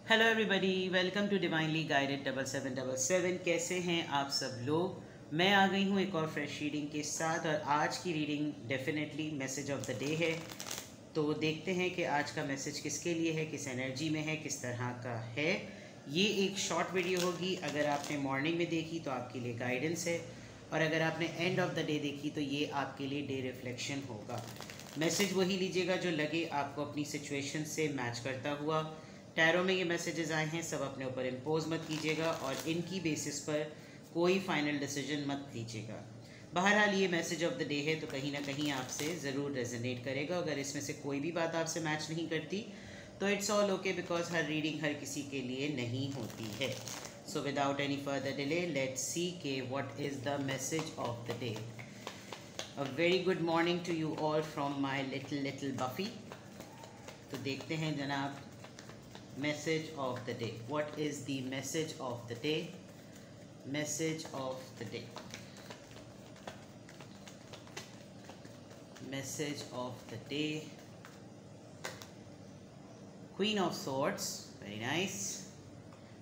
Hello everybody, welcome to divinely guided 7777। कैसे हैं आप सब लोग। मैं आ गई हूँ एक और फ्रेश रीडिंग के साथ और आज की reading definitely message of the day है। तो देखते हैं कि आज का मैसेज किसके लिए है, किस एनर्जी में है, किस तरह का है। ये एक शॉर्ट वीडियो होगी। अगर आपने मॉर्निंग में देखी तो आपके लिए गाइडेंस है, और अगर आपने एंड ऑफ द डे देखी तो ये आपके लिए डे रिफ्लेक्शन होगा। मैसेज वही लीजिएगा जो लगे आपको अपनी सिचुएशन से मैच करता हुआ। टैरो में ये मैसेजेस आए हैं, सब अपने ऊपर इम्पोज मत कीजिएगा और इनकी बेसिस पर कोई फाइनल डिसीजन मत लीजिएगा। बहरहाल ये मैसेज ऑफ द डे है तो कहीं ना कहीं आपसे ज़रूर रेजोनेट करेगा। अगर इसमें से कोई भी बात आपसे मैच नहीं करती तो इट्स ऑल ओके, बिकॉज हर रीडिंग हर किसी के लिए नहीं होती है। So without any further delay let's see के what is the message of the day. A very good morning to you all from my little Buffy. तो देखते हैं जनाब, message of the day. What is the message of the day? Message of the day. Message of the day. Queen of Swords. Very nice.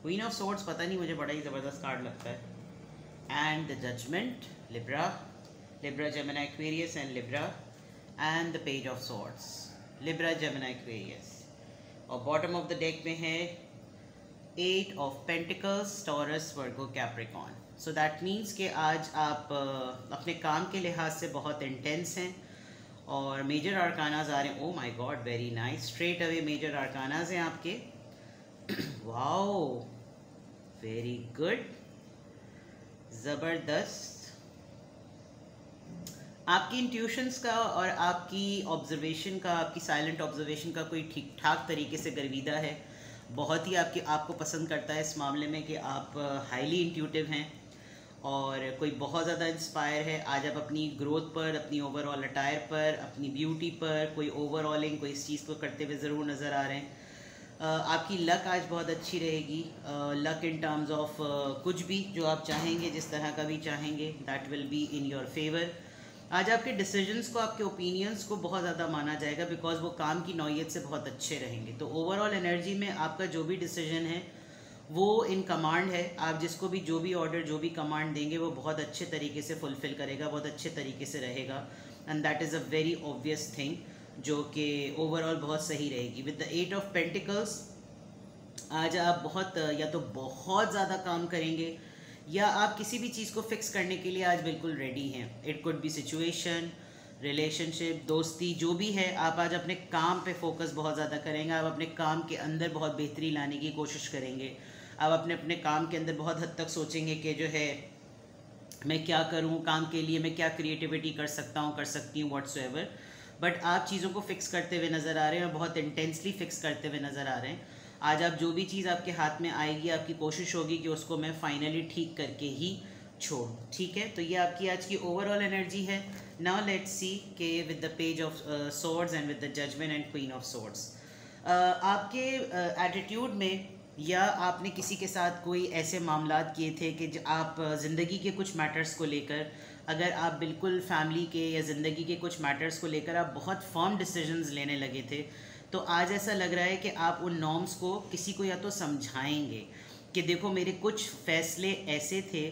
Queen of Swords पता नहीं मुझे बड़ा ही ज़बरदस्त card लगता है। And the Judgment. Libra, Gemini, Aquarius and Libra. And the Page of Swords. Libra, Gemini, Aquarius. और bottom of the deck में है 8 of pentacles, taurus, Virgo, Capricorn. So that means कि आज आप अपने काम के लिहाज से बहुत इंटेंस हैं और मेजर आर्कानाज आ रहे हैं। Oh my God, very nice. Straight away major arcanas हैं आपके। वाओ, वेरी गुड, ज़बरदस्त। आपकी इंट्यूशंस का और आपकी ऑब्जर्वेशन का, आपकी साइलेंट ऑब्जर्वेशन का कोई ठीक ठाक तरीके से गर्विदा है। बहुत ही आपको पसंद करता है इस मामले में कि आप हाईली इंट्यूटिव हैं और कोई बहुत ज़्यादा इंस्पायर है। आज आप अपनी ग्रोथ पर, अपनी ओवरऑल अटायर पर, अपनी ब्यूटी पर कोई ओवरऑलिंग, कोई इस चीज़ को करते हुए ज़रूर नज़र आ रहे हैं। आपकी लक आज बहुत अच्छी रहेगी। लक इन टर्म्स ऑफ कुछ भी जो आप चाहेंगे, जिस तरह का भी चाहेंगे, that will be in your favour. आज आपके डिसीजंस को, आपके ओपिनियंस को बहुत ज़्यादा माना जाएगा, बिकॉज वो काम की नौयत से बहुत अच्छे रहेंगे। तो ओवरऑल एनर्जी में आपका जो भी डिसीजन है वो इन कमांड है। आप जिसको भी जो भी ऑर्डर, जो भी कमांड देंगे वो बहुत अच्छे तरीके से फुलफ़िल करेगा, बहुत अच्छे तरीके से रहेगा। And that is a very obvious thing जो कि ओवरऑल बहुत सही रहेगी। विद द 8 ऑफ पेंटिकल्स आज आप बहुत या तो बहुत ज़्यादा काम करेंगे या आप किसी भी चीज़ को फिक्स करने के लिए आज बिल्कुल रेडी हैं। It could be situation, relationship, दोस्ती, जो भी है। आप आज अपने काम पे फोकस बहुत ज़्यादा करेंगे। आप अपने काम के अंदर बहुत बेहतरी लाने की कोशिश करेंगे। आप अपने काम के अंदर बहुत हद तक सोचेंगे कि जो है मैं क्या करूं, काम के लिए मैं क्या क्रिएटिविटी कर सकता हूं, कर सकती हूँ, व्हाट्सएवर। बट आप चीज़ों को फिक्स करते हुए नज़र आ रहे हैं और बहुत इंटेंसली फिक्स करते हुए नज़र आ रहे हैं। आज आप जो भी चीज़ आपके हाथ में आएगी, आपकी कोशिश होगी कि उसको मैं फाइनली ठीक करके ही छोड़ूं। ठीक है, तो ये आपकी आज की ओवरऑल एनर्जी है। नाउ लेट्स सी के with the page of swords and with the judgement and queen of swords, आपके एटीट्यूड में या आपने किसी के साथ कोई ऐसे मामलात किए थे कि आप ज़िंदगी के कुछ मैटर्स को लेकर, अगर आप बिल्कुल फैमिली के या ज़िंदगी के कुछ मैटर्स को लेकर आप बहुत फर्म डिसीजंस लेने लगे थे, तो आज ऐसा लग रहा है कि आप उन नॉर्म्स को किसी को या तो समझाएंगे कि देखो मेरे कुछ फ़ैसले ऐसे थे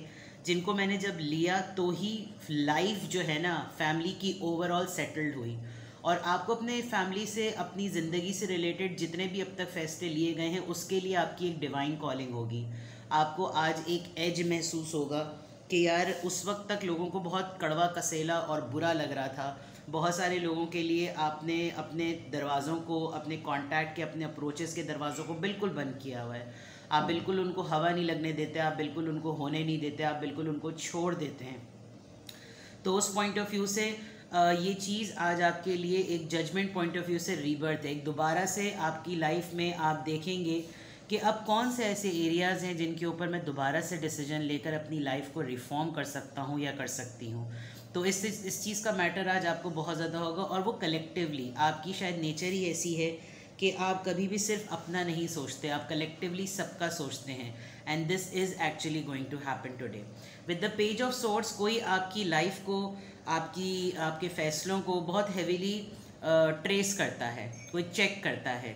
जिनको मैंने जब लिया तो ही लाइफ जो है ना फैमिली की ओवरऑल सेटल्ड हुई। और आपको अपने फैमिली से, अपनी ज़िंदगी से रिलेटेड जितने भी अब तक फ़ैसले लिए गए हैं उसके लिए आपकी एक डिवाइन कॉलिंग होगी। आपको आज एक एज महसूस होगा कि यार उस वक्त तक लोगों को बहुत कड़वा, कसेला और बुरा लग रहा था। बहुत सारे लोगों के लिए आपने अपने दरवाज़ों को, अपने कांटेक्ट के, अपने अप्रोचेस के दरवाज़ों को बिल्कुल बंद किया हुआ है। आप बिल्कुल उनको हवा नहीं लगने देते, आप बिल्कुल उनको होने नहीं देते, आप बिल्कुल उनको छोड़ देते हैं। तो उस पॉइंट ऑफ व्यू से ये चीज़ आज आपके लिए एक जजमेंट पॉइंट ऑफ व्यू से रीबर्थ है। एक दोबारा से आपकी लाइफ में आप देखेंगे कि अब कौन से ऐसे एरियाज़ हैं जिनके ऊपर मैं दोबारा से डिसीजन लेकर अपनी लाइफ को रिफॉर्म कर सकता हूँ या कर सकती हूँ। तो इस चीज़ का मैटर आज आपको बहुत ज़्यादा होगा। और वो कलेक्टिवली, आपकी शायद नेचर ही ऐसी है कि आप कभी भी सिर्फ अपना नहीं सोचते, आप कलेक्टिवली सबका सोचते हैं। And this is actually going to happen today with the page of swords. कोई आपकी लाइफ को, आपके फ़ैसलों को बहुत हेवीली ट्रेस करता है, कोई चेक करता है।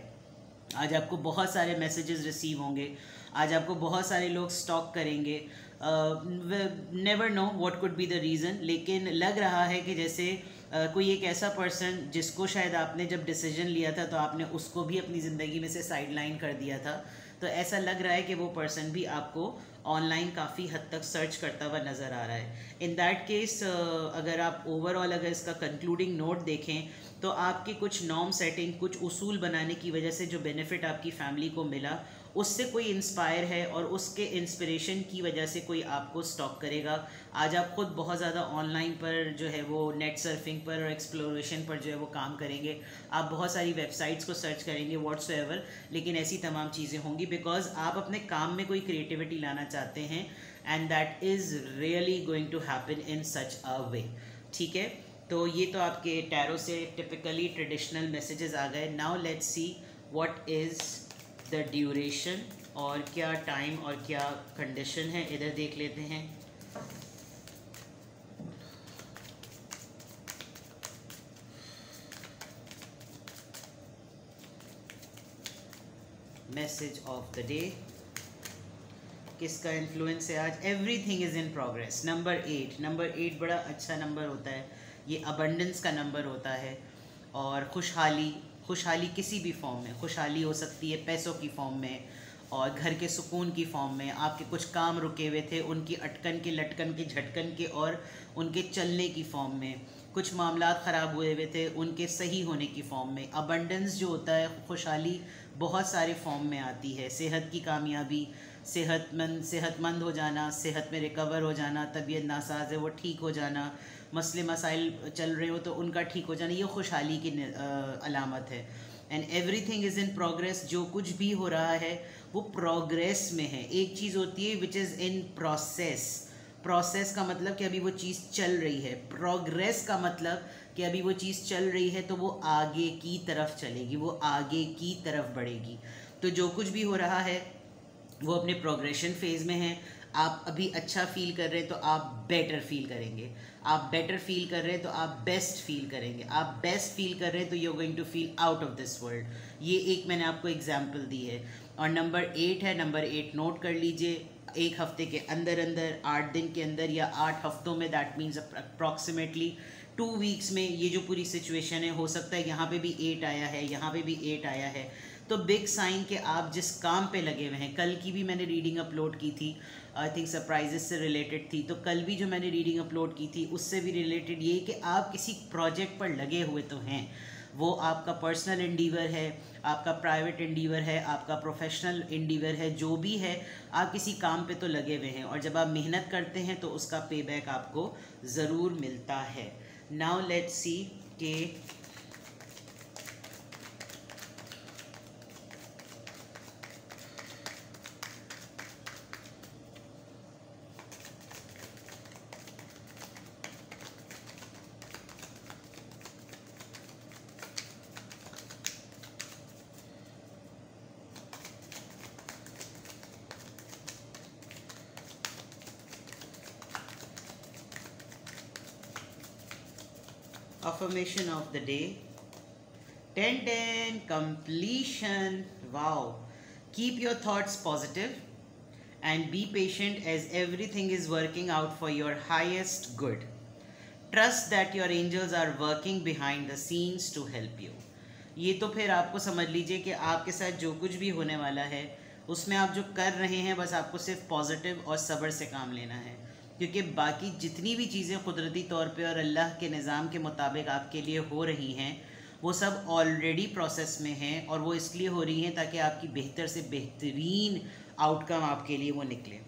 आज आपको बहुत सारे मैसेजेस रिसीव होंगे, आज आपको बहुत सारे लोग स्टॉक करेंगे, never know what could be the reason, लेकिन लग रहा है कि जैसे कोई एक ऐसा पर्सन जिसको शायद आपने जब डिसीजन लिया था तो आपने उसको भी अपनी ज़िंदगी में से साइडलाइन कर दिया था, तो ऐसा लग रहा है कि वो पर्सन भी आपको ऑनलाइन काफ़ी हद तक सर्च करता हुआ नज़र आ रहा है। इन दैट केस अगर आप ओवरऑल अगर इसका कंक्लूडिंग नोट देखें तो आपकी कुछ नॉर्म सेटिंग, कुछ उसूल बनाने की वजह से जो बेनिफिट आपकी फैमिली को मिला उससे कोई इंस्पायर है और उसके इंस्पिरेशन की वजह से कोई आपको स्टॉक करेगा। आज आप खुद बहुत ज़्यादा ऑनलाइन पर जो है वो नेट सर्फिंग पर और एक्सप्लोरेशन पर जो है वो काम करेंगे, आप बहुत सारी वेबसाइट्स को सर्च करेंगे व्हाट्सएवर, लेकिन ऐसी तमाम चीज़ें होंगी बिकॉज आप अपने काम में कोई क्रिएटिविटी लाना चाहते हैं and that is really going to happen in such a way. ठीक है, तो ये तो आपके टैरो से टिपिकली ट्रेडिशनल मैसेजेस आ गए। Now let's see what is the duration, और क्या टाइम और क्या कंडीशन है, इधर देख लेते हैं। मैसेज ऑफ द डे, किसका इन्फ्लुएंस है आज? Everything is in progress. Number 8, number 8 बड़ा अच्छा नंबर होता है, ये अबंडेंस का नंबर होता है और खुशहाली, खुशहाली किसी भी फॉर्म में, खुशहाली हो सकती है पैसों की फॉर्म में और घर के सुकून की फॉर्म में, आपके कुछ काम रुके हुए थे उनकी अटकन के, लटकन के, झटकन के और उनके चलने की फॉर्म में, कुछ मामलात ख़राब हुए हुए थे उनके सही होने की फॉर्म में। अबंडेंस जो होता है, खुशहाली बहुत सारे फॉर्म में आती है। सेहत की कामयाबी, सेहतमंद हो जाना, सेहत में रिकवर हो जाना, तबीयत नासाज है वो ठीक हो जाना, मसले मसाइल चल रहे हो तो उनका ठीक हो जाना, ये खुशहाली की अलामत है। And everything is in progress, जो कुछ भी हो रहा है वो प्रोग्रेस में है। एक चीज़ होती है which is in process, process का मतलब कि अभी वो चीज़ चल रही है, प्रोग्रेस का मतलब कि अभी वो चीज़ चल रही है तो वो आगे की तरफ चलेगी, वो आगे की तरफ बढ़ेगी। तो जो कुछ भी हो रहा है वो अपने प्रोग्रेशन फेज़ में है। आप अभी अच्छा फील कर रहे हैं तो आप बेटर फील करेंगे, आप बेटर फील कर रहे हैं तो आप बेस्ट फील करेंगे, आप बेस्ट फील कर रहे हैं तो you are going to feel out of this world. ये एक मैंने आपको एग्जांपल दी है। और नंबर 8 है, नंबर 8 नोट कर लीजिए। एक हफ्ते के अंदर अंदर, 8 दिन के अंदर या 8 हफ्तों में, दैट मीन्स अप्रॉक्सीमेटली 2 वीक्स में ये जो पूरी सिचुएशन है, हो सकता है यहाँ पे भी 8 आया है, यहाँ पे भी 8 आया है, तो बिग साइन के आप जिस काम पे लगे हुए हैं। कल की भी मैंने रीडिंग अपलोड की थी, आई थिंक सरप्राइजेस से रिलेटेड थी, तो कल भी जो मैंने रीडिंग अपलोड की थी उससे भी रिलेटेड ये कि आप किसी प्रोजेक्ट पर लगे हुए तो हैं, वो आपका पर्सनल एंडीवर है, आपका प्राइवेट एंडीवर है, आपका प्रोफेशनल एंडीवर है, जो भी है आप किसी काम पे तो लगे हुए हैं और जब आप मेहनत करते हैं तो उसका पे बैक आपको ज़रूर मिलता है। नाउ लेट्स सी कि affirmation of the day, 10-10 completion. Wow. Keep your thoughts positive and be patient as everything is working out for your highest good. Trust that your angels are working behind the scenes to help you. ये तो फिर आपको समझ लीजिए कि आपके साथ जो कुछ भी होने वाला है उसमें आप जो कर रहे हैं बस आपको सिर्फ पॉजिटिव और सब्र से काम लेना है, क्योंकि बाकी जितनी भी चीज़ें कुदरती तौर पे और अल्लाह के निज़ाम के मुताबिक आपके लिए हो रही हैं वो सब ऑलरेडी प्रोसेस में हैं और वो इसलिए हो रही हैं ताकि आपकी बेहतर से बेहतरीन आउटकम आपके लिए वो निकले।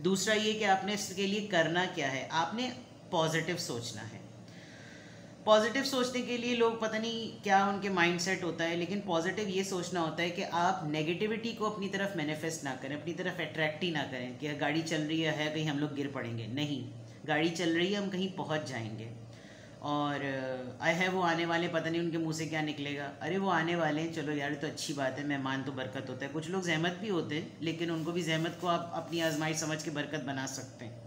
दूसरा ये कि आपने इसके लिए करना क्या है, आपने पॉजिटिव सोचना है। पॉजिटिव सोचने के लिए लोग पता नहीं क्या उनके माइंडसेट होता है, लेकिन पॉजिटिव ये सोचना होता है कि आप नेगेटिविटी को अपनी तरफ मैनिफेस्ट ना करें, अपनी तरफ अट्रैक्ट ही ना करें कि गाड़ी चल रही है कहीं हम लोग गिर पड़ेंगे। नहीं, गाड़ी चल रही है, हम कहीं पहुंच जाएंगे। और आए है वो आने वाले, पता नहीं उनके मुंह से क्या निकलेगा, अरे वो आने वाले हैं, चलो यार तो अच्छी बात है, मेहमान तो बरकत होता है। कुछ लोग जहमत भी होते हैं, लेकिन उनको भी जहमत को आप अपनी आजमाइश समझ के बरकत बना सकते हैं।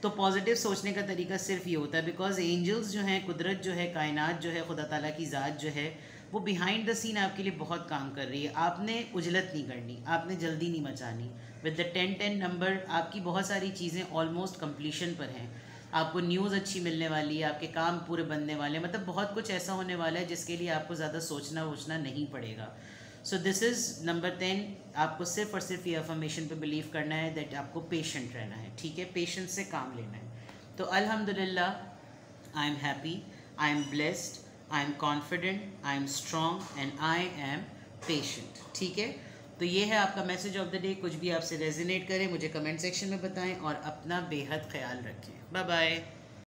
तो पॉजिटिव सोचने का तरीका सिर्फ ये होता है, बिकॉज एंजल्स जो हैं, कुदरत जो है, कायनात जो है, खुदा ताला की ज़ात जो है, वो बिहाइंड द सीन आपके लिए बहुत काम कर रही है। आपने उजलत नहीं करनी, आपने जल्दी नहीं मचानी। विद द 10-10 नंबर आपकी बहुत सारी चीज़ें ऑलमोस्ट कंप्लीशन पर हैं। आपको न्यूज़ अच्छी मिलने वाली है, आपके काम पूरे बनने वाले हैं, मतलब बहुत कुछ ऐसा होने वाला है जिसके लिए आपको ज़्यादा सोचना वोचना नहीं पड़ेगा। So this is number 10। आपको सिर्फ और सिर्फ ये अफर्मेशन पे बिलीव करना है दैट आपको पेशेंट रहना है, ठीक है, पेशेंस से काम लेना है। तो अल्हम्दुलिल्लाह I am happy, I am blessed, I am confident, I am strong and I am patient, ठीक है। तो ये है आपका मैसेज ऑफ द डे। कुछ भी आपसे रेजोनेट करे मुझे कमेंट सेक्शन में बताएं और अपना बेहद ख्याल रखें। Bye bye.